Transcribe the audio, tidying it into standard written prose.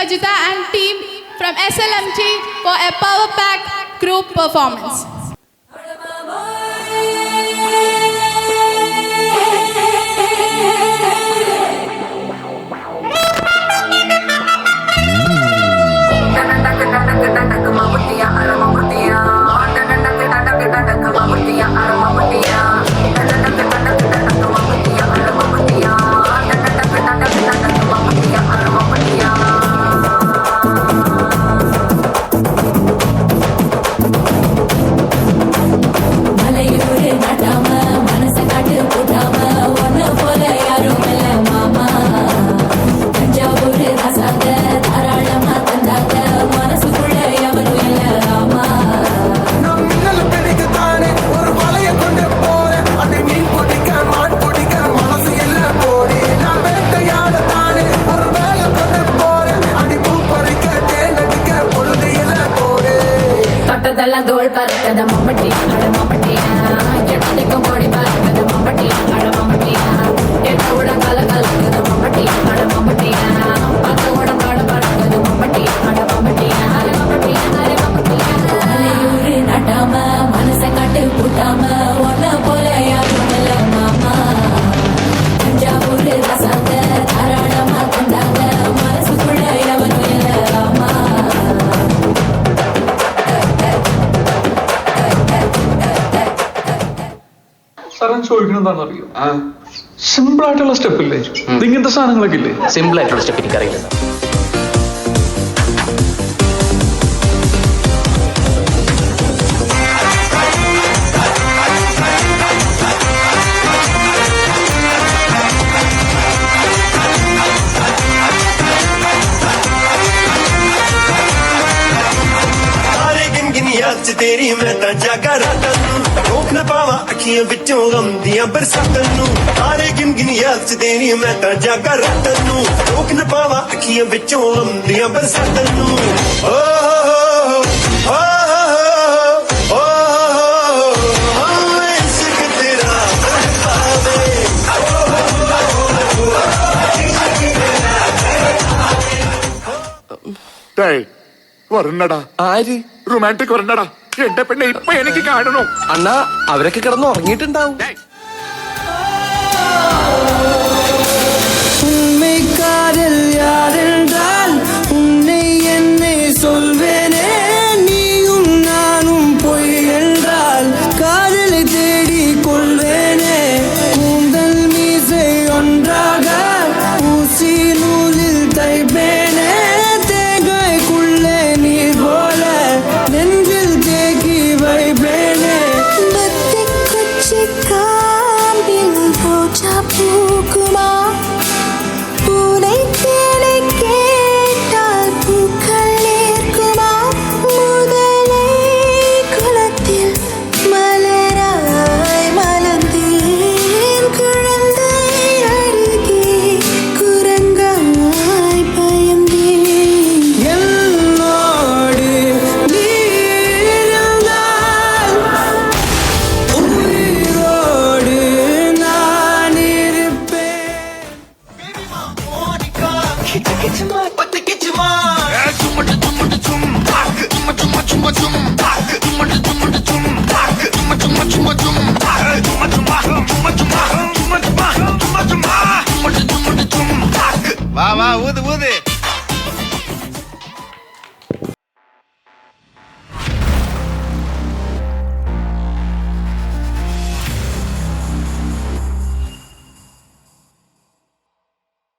Sajita and team from SLMT for a power pack group performance. தோல் பறக்கத மம்பட்டி அட மம்பட்டியா எட்டடிக்கும் கோடி பறக்கத மம்பட்டி அட மம்பட்டியா எட்ட உடம் கல கலக்கத மம்பட்டி அட மம்பட்டியா பத்த உடம் பாட பறக்கத மம்பட்டி அட மம்பட்டியா அட மம்பட்டியா அட மம்பட்டியா மலையூரு நட்டாம மனச கட்டு கூட்டாம ஒன்ன போல யாரும் இல்ல மாமா தஞ்சாவூர் ரசாங்க தாராளமா தந்தாங்க மனசுக்குள்ள எவனும் இல்ல ஆமா സാറൻ ചോദിക്കണെന്താണെന്ന് അറിയോ? സിമ്പിൾ ആയിട്ടുള്ള സ്റ്റെപ്പ് ഇല്ലേ, ഇങ്ങനത്തെ സാധനങ്ങളൊക്കെ ഇല്ലേ? സിമ്പിൾ ആയിട്ടുള്ള സ്റ്റെപ്പ് എനിക്കറിയില്ല. तेरी मैं ता जागा रात रोक न पावा अखियां बिचों गम दियां बरसातां नू तारे गिन याद च तेरी मैं ता जागा रात रोक न पावा अखियां बिचों गम दियां बरसातां नू ओ ओ ओ इश्क तेरा വരണടാ, ആര്? റൊമാൻറ്റിക് വരണടാ. എന്റെ പെണ്ണെ ഇപ്പൊ എനിക്ക് കാണണോ? അണ്ണാ അവരൊക്കെ കിടന്ന് ഉറങ്ങിയിട്ടുണ്ടാവും. வா வா ஊது ஊது